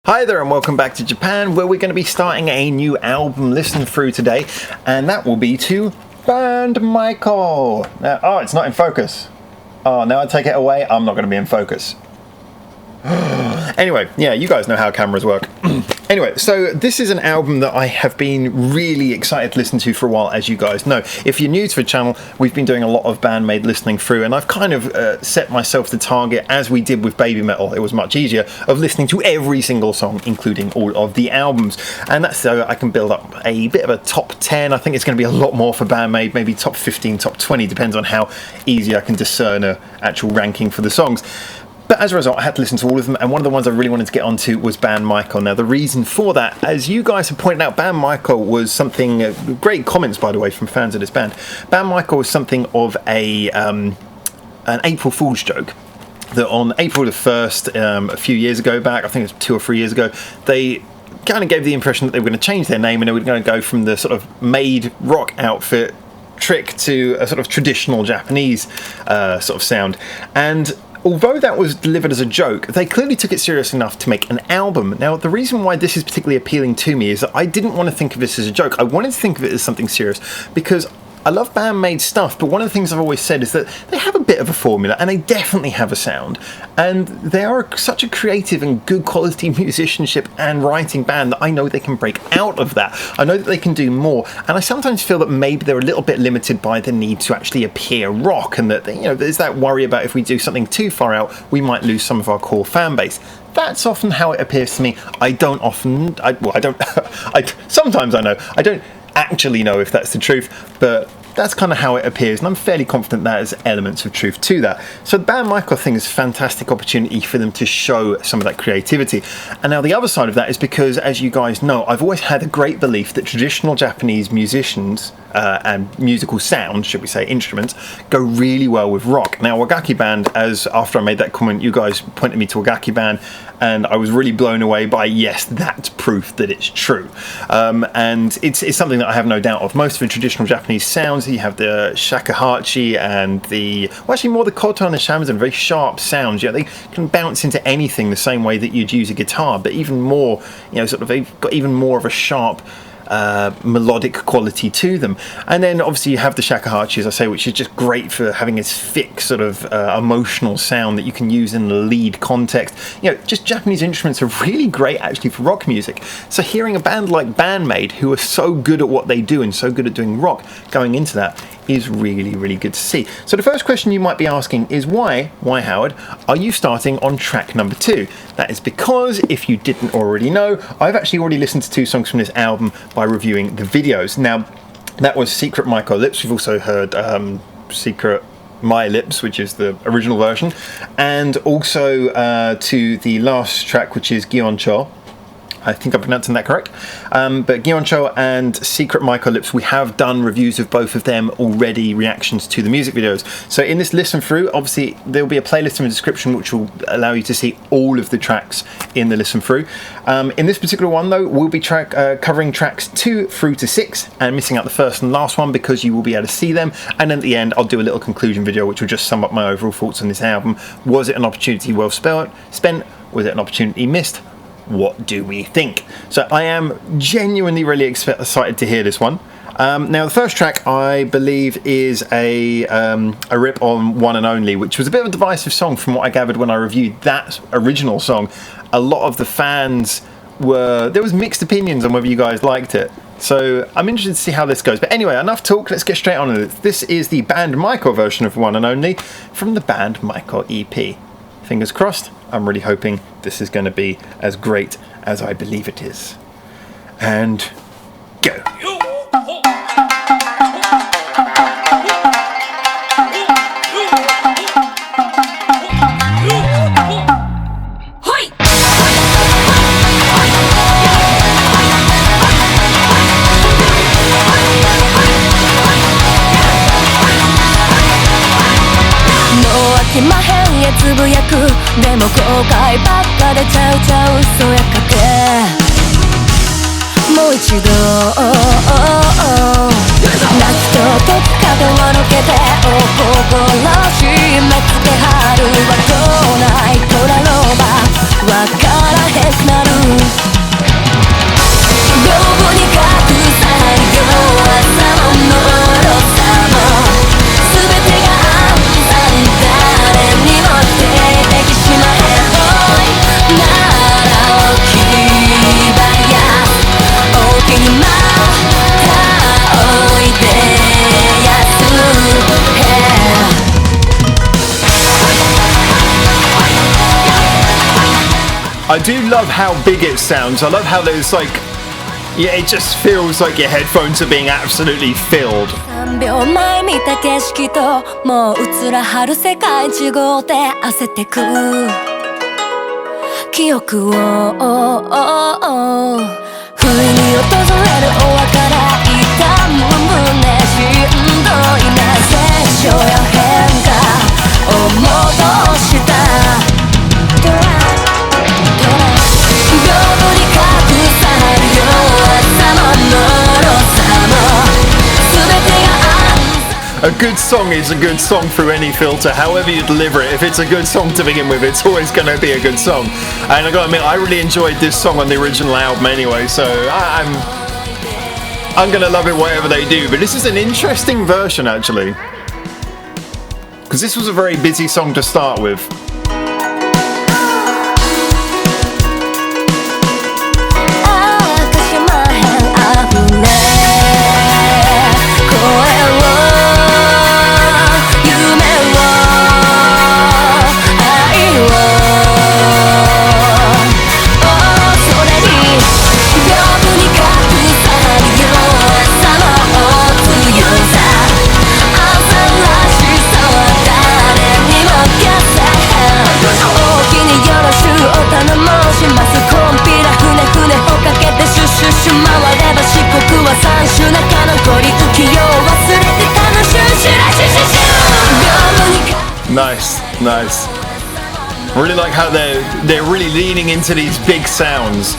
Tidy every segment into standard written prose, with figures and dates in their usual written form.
Hi there and welcome back to Japan, where we're going to be starting a new album listen through today, and that will be to Band-MAIKO. Now, oh, it's not in focus. Oh, now I take it away, I'm not going to be in focus. Anyway, yeah, you guys know how cameras work. Anyway, so this is an album that I have been really excited to listen to for a while, as you guys know. If you're new to the channel, we've been doing a lot of Band-Maid listening through, and I've kind of set myself the target, as we did with Baby Metal, it was much easier, of listening to every single song, including all of the albums. And that's so I can build up a bit of a top 10. I think it's going to be a lot more for Band-Maid, maybe top 15, top 20, depends on how easy I can discern an actual ranking for the songs. But as a result, I had to listen to all of them, and one of the ones I really wanted to get onto was Band-MAIKO. Now, the reason for that, as you guys have pointed out, Band-MAIKO was something, great comments, by the way, from fans of this band. Band-MAIKO was something of an April Fool's joke. That on April the 1st, a few years ago back, I think it was 2 or 3 years ago, they kind of gave the impression that they were going to change their name and they were going to go from the sort of maid rock outfit trick to a sort of traditional Japanese sort of sound. And although that was delivered as a joke, they clearly took it serious enough to make an album. Now, the reason why this is particularly appealing to me is that I didn't want to think of this as a joke. I wanted to think of it as something serious because I love Band-Maid stuff, but one of the things I've always said is that they have a bit of a formula, and they definitely have a sound. And they are such a creative and good quality musicianship and writing band that I know they can break out of that. I know that they can do more, and I sometimes feel that maybe they're a little bit limited by the need to actually appear rock, and that there's that worry about if we do something too far out, we might lose some of our core fan base. That's often how it appears to me. Sometimes I know. I don't actually know if that's the truth, but that's kind of how it appears, and I'm fairly confident that there's elements of truth to that. So the Band-MAIKO thing is a fantastic opportunity for them to show some of that creativity. And now the other side of that is because, as you guys know, I've always had a great belief that traditional Japanese musicians and musical sounds, should we say, instruments, go really well with rock. Now, Wagaki Band, as after I made that comment, you guys pointed me to Wagaki Band, and I was really blown away by, yes, that's proof that it's true. And it's something that I have no doubt of. Most of the traditional Japanese sounds, you have the shakuhachi and actually more the koto and the shamisen, very sharp sounds. They can bounce into anything the same way that you'd use a guitar, but even more, they've got even more of a sharp melodic quality to them. And then obviously you have the shakuhachi, as I say, which is just great for having this thick sort of emotional sound that you can use in the lead context. Just Japanese instruments are really great actually for rock music. So hearing a band like Band-Maid, who are so good at what they do and so good at doing rock, going into that is really, really good to see. So the first question you might be asking is why Howard, are you starting on track number 2? That is because, if you didn't already know, I've actually already listened to 2 songs from this album by reviewing the videos. Now, that was Secret Maiko Lips. We've also heard Secret My Lips, which is the original version, and also to the last track, which is Gyeoncho. I think I'm pronouncing that correct. But Gyeoncho and Secret Maiko Lips, we have done reviews of both of them already, reactions to the music videos. So in this listen through, obviously there'll be a playlist in the description which will allow you to see all of the tracks in the listen through. In this particular one though, we'll be covering tracks 2 through to 6 and missing out the first and last one because you will be able to see them. And at the end, I'll do a little conclusion video which will just sum up my overall thoughts on this album. Was it an opportunity well spent? Was it an opportunity missed? What do we think? So I am genuinely really excited to hear this one. Now the first track I believe is a rip on One and Only, which was a bit of a divisive song from what I gathered when I reviewed that original song. A lot of the fans there was mixed opinions on whether you guys liked it. So I'm interested to see how this goes. But anyway, enough talk, let's get straight on with it. This is the Band-MAIKO version of One and Only from the Band-MAIKO EP. Fingers crossed, I'm really hoping this is going to be as great as I believe it is. And go!「つぶやくでも後悔ばっかでちゃうちゃう嘘やかけ」「もう一度夏と時風を抜けてお心締め付け春は来ないとだろうばわからへんくなる」I do love how big it sounds. I love how there's like, yeah, it just feels like your headphones are being absolutely filled. 3秒前見た景色ともう映らはる世界違うて焦ってく記憶を不意に訪れるお別れ痛む胸しんどいな成長や変化を戻した両手に隠される朝の脆さも全てがA good song is a good song through any filter, however you deliver it. If it's a good song to begin with, it's always going to be a good song. And I gotta admit, I really enjoyed this song on the original album anyway, so I'm gonna love it whatever they do. But this is an interesting version actually, because this was a very busy song to start with. Nice. I really like how they're really leaning into these big sounds.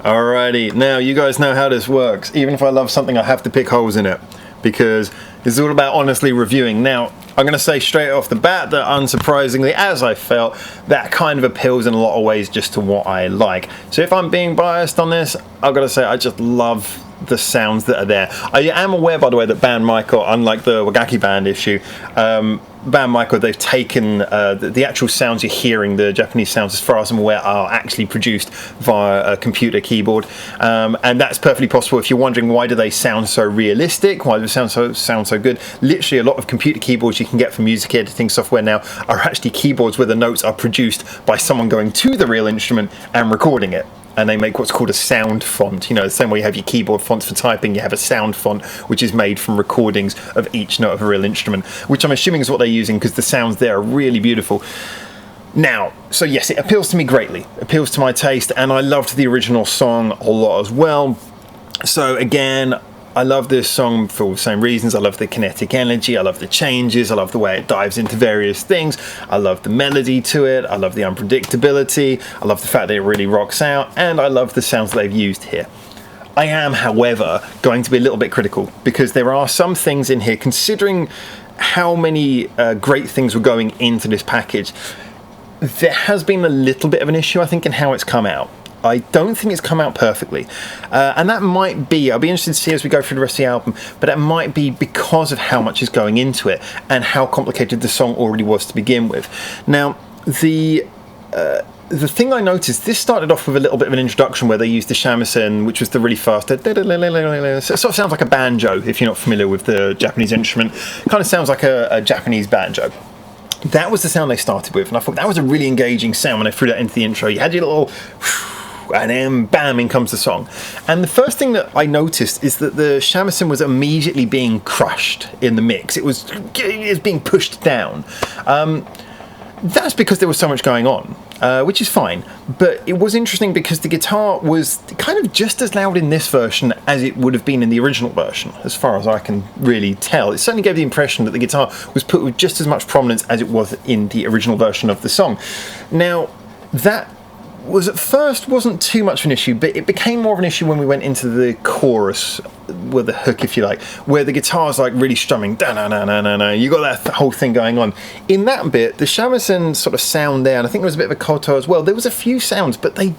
Alrighty, now you guys know how this works. Even if I love something, I have to pick holes in it, because it's all about honestly reviewing. Now, I'm going to say straight off the bat that unsurprisingly, as I felt, that kind of appeals in a lot of ways just to what I like. So if I'm being biased on this, I've got to say I just love the sounds that are there. I am aware, by the way, that Band-MAIKO, unlike the Wagaki Band issue, Band-MAIKO, they've taken the actual sounds you're hearing, the Japanese sounds, as far as I'm aware, are actually produced via a computer keyboard, and that's perfectly possible. If you're wondering why do they sound so realistic, why do they sound so good, literally a lot of computer keyboards you can get from music editing software now are actually keyboards where the notes are produced by someone going to the real instrument and recording it. And they make what's called a sound font. You know, the same way you have your keyboard fonts for typing, you have a sound font which is made from recordings of each note of a real instrument, which I'm assuming is what they're using because the sounds there are really beautiful. Now, so yes, it appeals to me greatly, appeals to my taste, and I loved the original song a lot as well. So again, I love this song for the same reasons. I love the kinetic energy, I love the changes, I love the way it dives into various things, I love the melody to it, I love the unpredictability, I love the fact that it really rocks out, and I love the sounds that they've used here. I am, however, going to be a little bit critical, because there are some things in here, considering how many great things were going into this package, there has been a little bit of an issue, I think, in how it's come out. I don't think it's come out perfectly, and that might be, I'll be interested to see as we go through the rest of the album, but it might be because of how much is going into it and how complicated the song already was to begin with. Now, the thing I noticed, this started off with a little bit of an introduction where they used the shamisen, which was the really fast, so it sort of sounds like a banjo if you're not familiar with the Japanese instrument. It kind of sounds like a Japanese banjo. That was the sound they started with, and I thought that was a really engaging sound when I threw that into the intro. You had your little and then bam, in comes the song. And the first thing that I noticed is that the shamisen was immediately being crushed in the mix. It was being pushed down. That's because there was so much going on, which is fine. But it was interesting because the guitar was kind of just as loud in this version as it would have been in the original version, as far as I can really tell. It certainly gave the impression that the guitar was put with just as much prominence as it was in the original version of the song. Now, that was at first wasn't too much of an issue, but it became more of an issue when we went into the chorus, with the hook, if you like, where the guitar's like really strumming, da-na-na-na-na-na. You got that whole thing going on. In that bit, the shamisen sort of sound there, and I think there was a bit of a koto as well. There was a few sounds, but they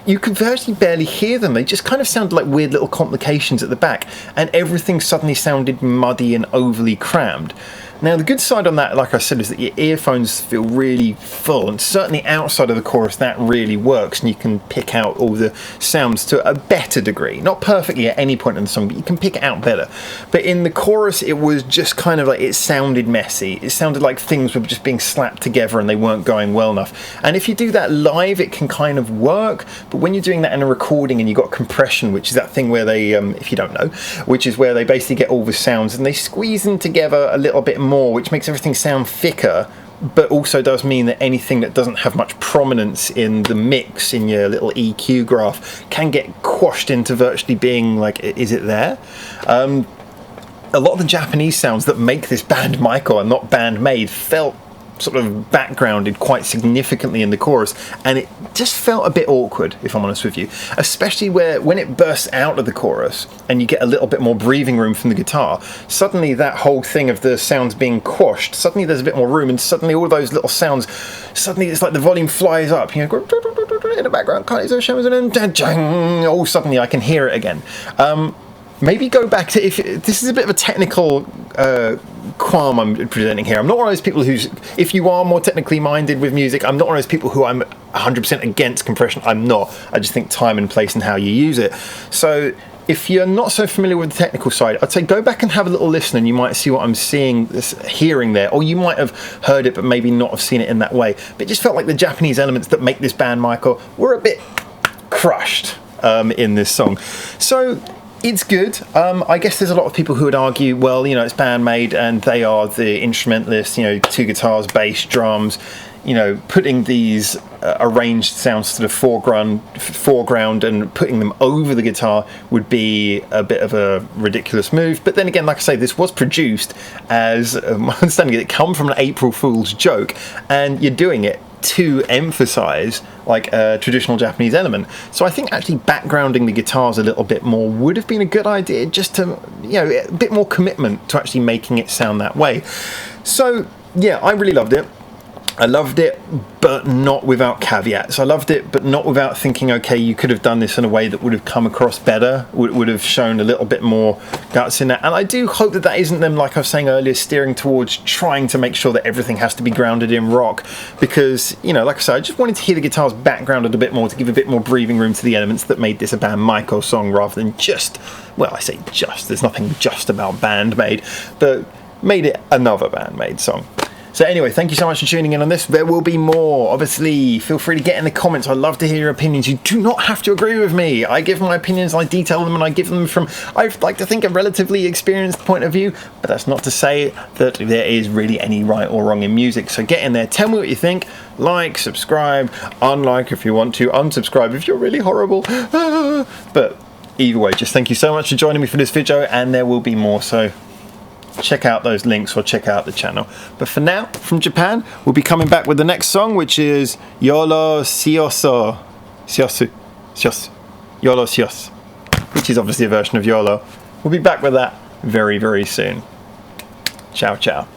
you could virtually barely hear them. They just kind of sounded like weird little complications at the back, and everything suddenly sounded muddy and overly crammed. Now, the good side on that, like I said, is that your earphones feel really full, and certainly outside of the chorus that really works, and you can pick out all the sounds to a better degree. Not perfectly at any point in the song, but you can pick it out better. But in the chorus, it was just kind of like, it sounded messy. It sounded like things were just being slapped together and they weren't going well enough. And if you do that live, it can kind of work, but when you're doing that in a recording and you've got compression, which is that thing where they, if you don't know, which is where they basically get all the sounds and they squeeze them together a little bit more, which makes everything sound thicker, but also does mean that anything that doesn't have much prominence in the mix in your little EQ graph can get quashed into virtually being like, is it there? A lot of the Japanese sounds that make this Band-MAIKO and not Band-Maid felt sort of backgrounded quite significantly in the chorus, and it just felt a bit awkward, if I'm honest with you, especially when it bursts out of the chorus and you get a little bit more breathing room from the guitar. Suddenly that whole thing of the sounds being quashed, suddenly there's a bit more room, and suddenly all those little sounds, suddenly it's like the volume flies up, you know, in the background, oh, suddenly I can hear it again. Maybe go back to, if this is a bit of a technical qualm I'm presenting here. I'm not one of those people who's, if you are more technically minded with music, I'm not one of those people who I'm 100% against compression. I'm not. I just think time and place and how you use it. So if you're not so familiar with the technical side, I'd say go back and have a little listen, and you might see what I'm hearing there, or you might have heard it but maybe not have seen it in that way. But it just felt like the Japanese elements that make this Band-MAIKO were a bit crushed in this song. So it's good. I guess there's a lot of people who would argue, well, you know, it's Band-Maid and they are the instrumentalists, you know, 2 guitars, bass, drums, you know, putting these arranged sounds to the foreground and putting them over the guitar would be a bit of a ridiculous move. But then again, like I say, this was produced as, my understanding, it come from an April Fool's joke, and you're doing it to emphasize like a traditional Japanese element. So I think actually backgrounding the guitars a little bit more would have been a good idea, just to, you know, a bit more commitment to actually making it sound that way. So yeah, I really loved it. I loved it, but not without caveats. I loved it, but not without thinking, okay, you could have done this in a way that would have come across better, would have shown a little bit more guts in that. And I do hope that that isn't them, like I was saying earlier, steering towards trying to make sure that everything has to be grounded in rock. Because, you know, like I said, I just wanted to hear the guitars backgrounded a bit more, to give a bit more breathing room to the elements that made this a Band-MAIKO song, rather than just, well, I say just, there's nothing just about Band-Maid, but made it another Band-Maid song. So anyway, thank you so much for tuning in on this. There will be more. Obviously, feel free to get in the comments. I'd love to hear your opinions. You do not have to agree with me. I give my opinions, I detail them, and I give them from, I'd like to think, a relatively experienced point of view. But that's not to say that there is really any right or wrong in music. So get in there. Tell me what you think. Like, subscribe, unlike if you want to, unsubscribe if you're really horrible. But either way, just thank you so much for joining me for this video, and there will be more. So check out those links or check out the channel. But for now, from Japan, we'll be coming back with the next song, which is Yoro Shiosu, Yoro Shios, which is obviously a version of YOLO. We'll be back with that very, very soon. Ciao, ciao.